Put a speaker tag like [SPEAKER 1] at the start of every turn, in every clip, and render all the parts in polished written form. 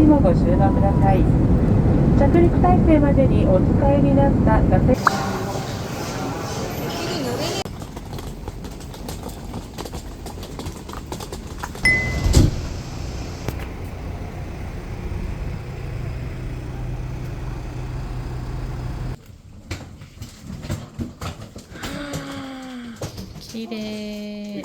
[SPEAKER 1] にもご注文ください。着陸態勢までにお使いになった座席
[SPEAKER 2] きれい。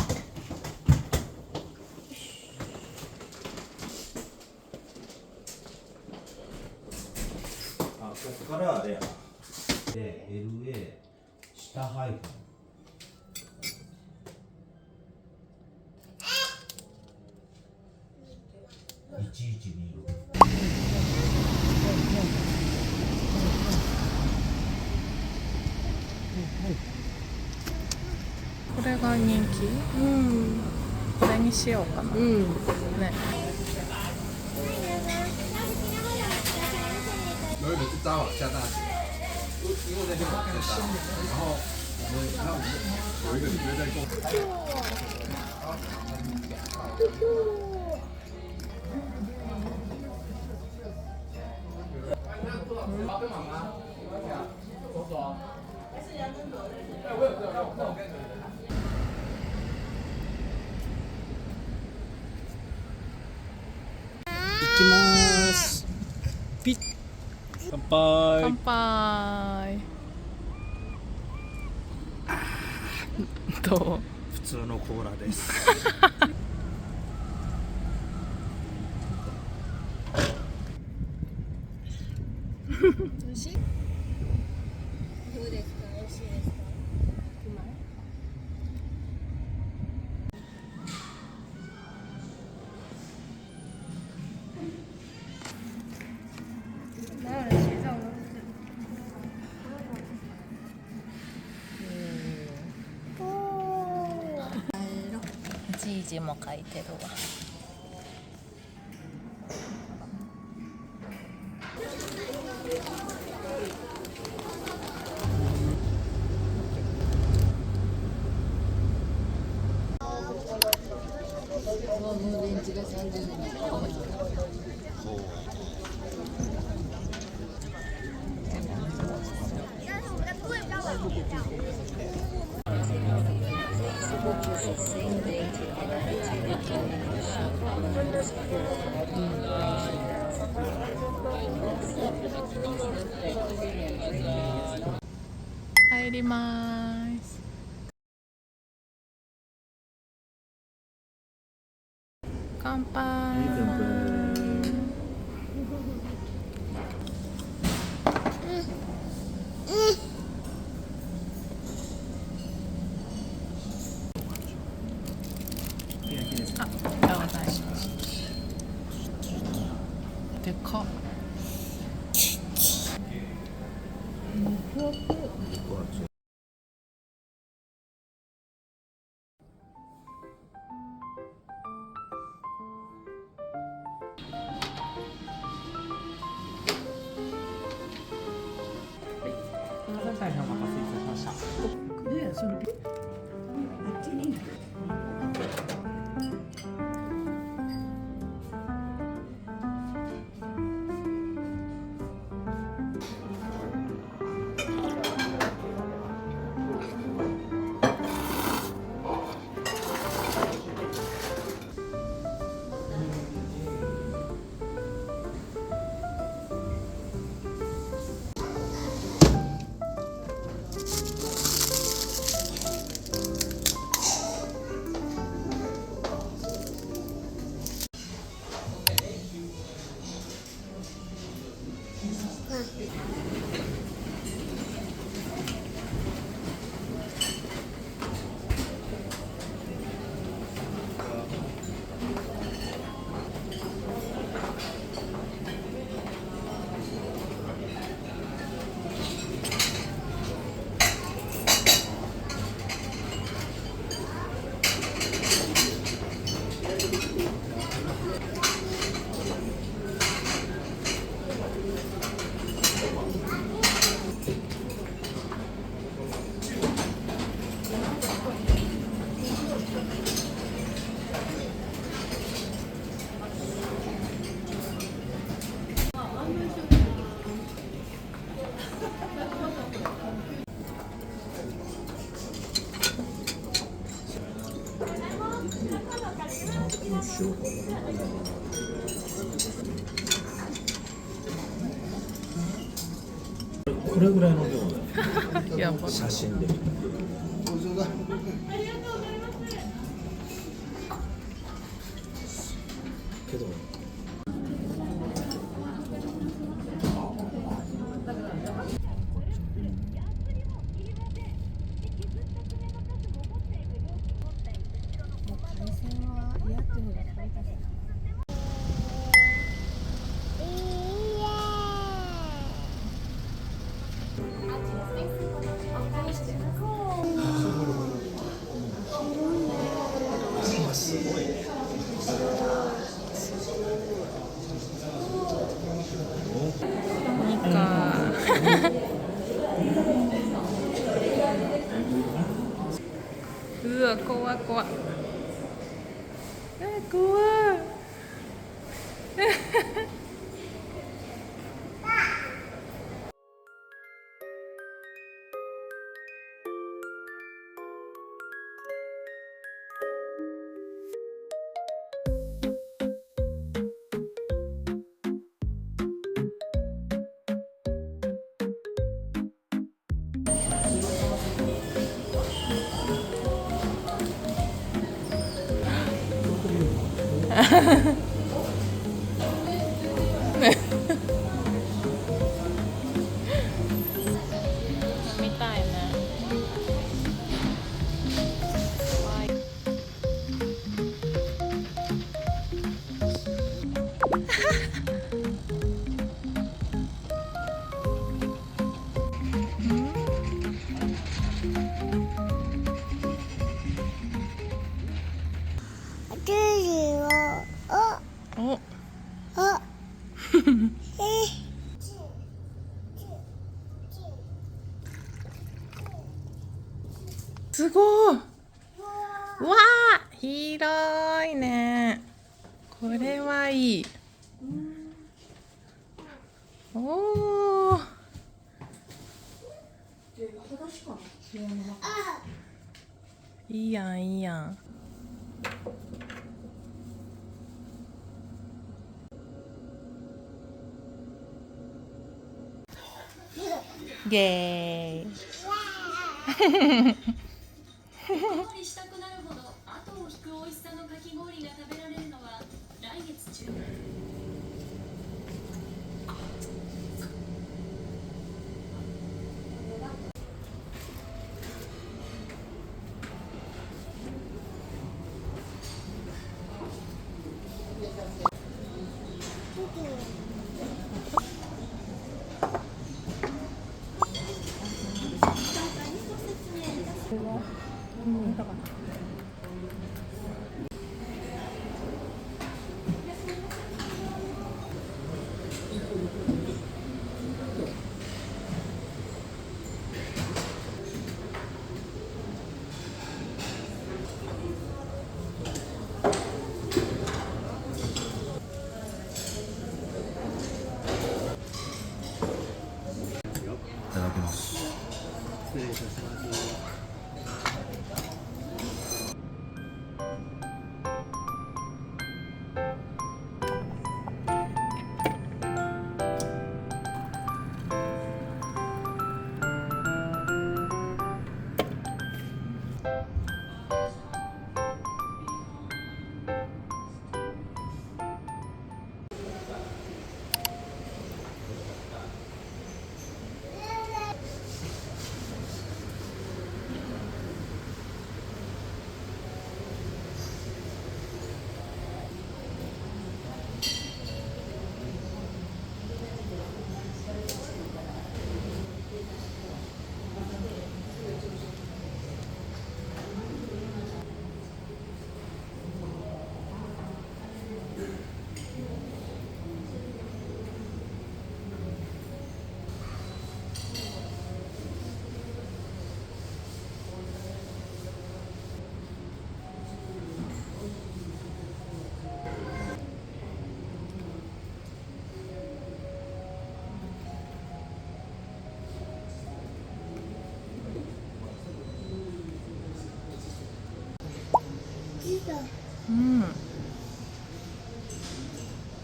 [SPEAKER 3] あ、ここからあれやな。で、LA 下ハイフン。1126。
[SPEAKER 2] これが人気。これにしようかな。ね。
[SPEAKER 4] 有一个是札幌下大雪，因为那天晚上在大，然后有一个女的在跟。
[SPEAKER 3] 行きます。ピッ。乾杯。
[SPEAKER 2] 乾杯。どう？
[SPEAKER 3] 普通のコーラです。
[SPEAKER 5] 美味しい？どうですか？美味しいですか？うまい？哪有人写这种东西？
[SPEAKER 2] じいじも書いてるわ。
[SPEAKER 5] もう電池が30年。
[SPEAKER 2] 入ります。乾杯。あ、ありがとうございます。でかっ。
[SPEAKER 6] 大変お待たせいたしました。
[SPEAKER 5] ねえ、そのあっちに。
[SPEAKER 3] これぐらいの量で
[SPEAKER 2] やば。
[SPEAKER 3] 写真で見た。けど
[SPEAKER 5] 海鮮は嫌っていうのが書いたけど。
[SPEAKER 3] すごいね。
[SPEAKER 2] いいか。うわ、怖い怖い。怖い。見たいね。お。すごい。わあ、広いね。これはいい。おお。いいやん、いいやん。イエーイ。
[SPEAKER 7] 氷したくなるほど後を引く美味しさのかき氷が食べられるのは来月中。
[SPEAKER 3] いただきます。
[SPEAKER 6] 失礼いたします。
[SPEAKER 2] うん。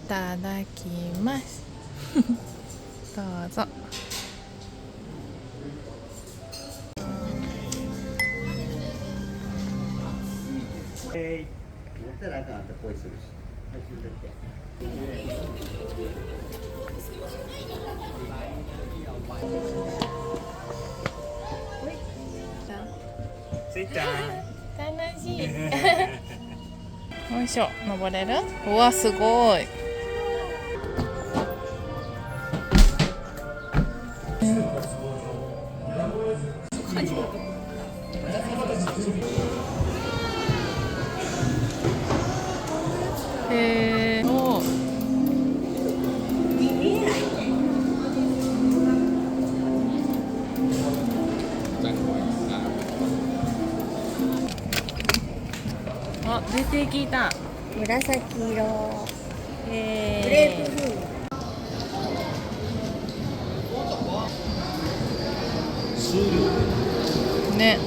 [SPEAKER 2] ただきますどうぞ。
[SPEAKER 6] 持ったらあかんあんた恋するし。はい、するだけ。
[SPEAKER 3] スイちゃん。
[SPEAKER 2] 楽しいよいしょ、登れる？うわ、すごい。おー。あ、出てきた。
[SPEAKER 5] 紫色。グ
[SPEAKER 2] レ
[SPEAKER 5] レープフルーツ。
[SPEAKER 2] ね。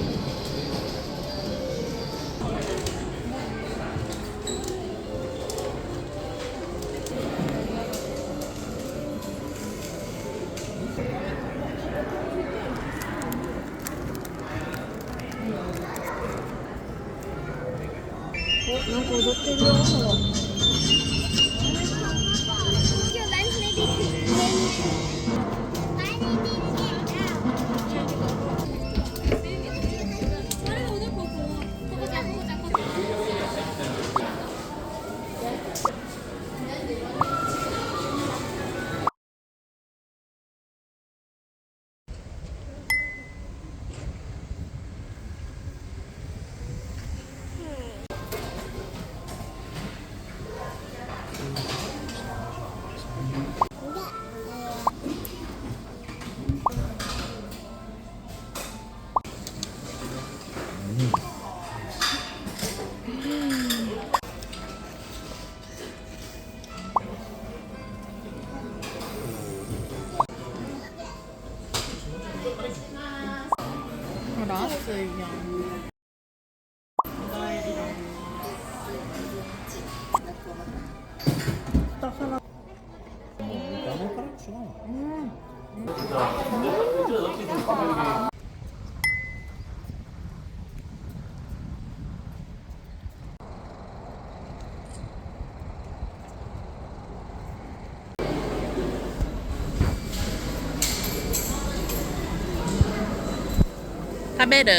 [SPEAKER 5] なんか踊ってるよ。ほら。
[SPEAKER 2] ほら、熱いやん。食べる？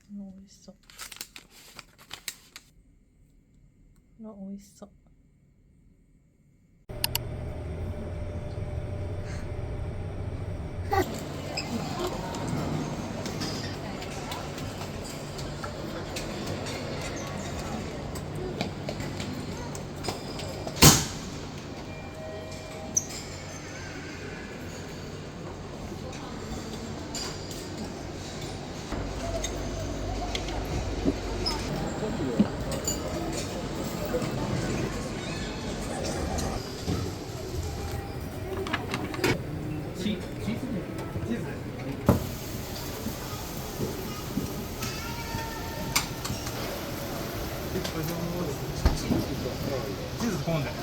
[SPEAKER 2] 美味しそう。美味しそう。
[SPEAKER 3] チーズポンで。はい。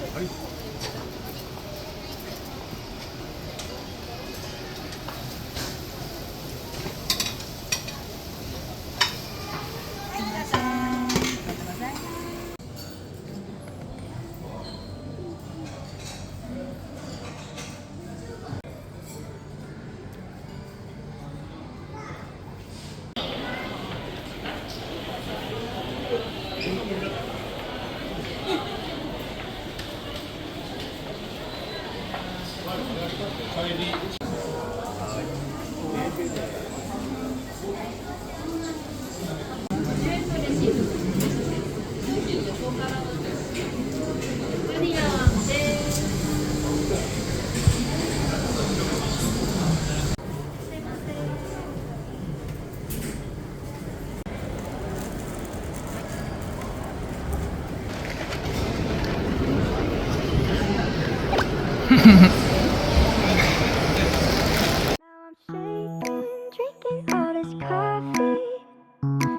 [SPEAKER 8] Drinking all this coffee.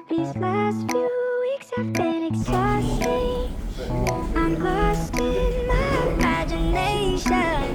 [SPEAKER 8] These last few weeks have been exhausting. I'm lost in my imagination.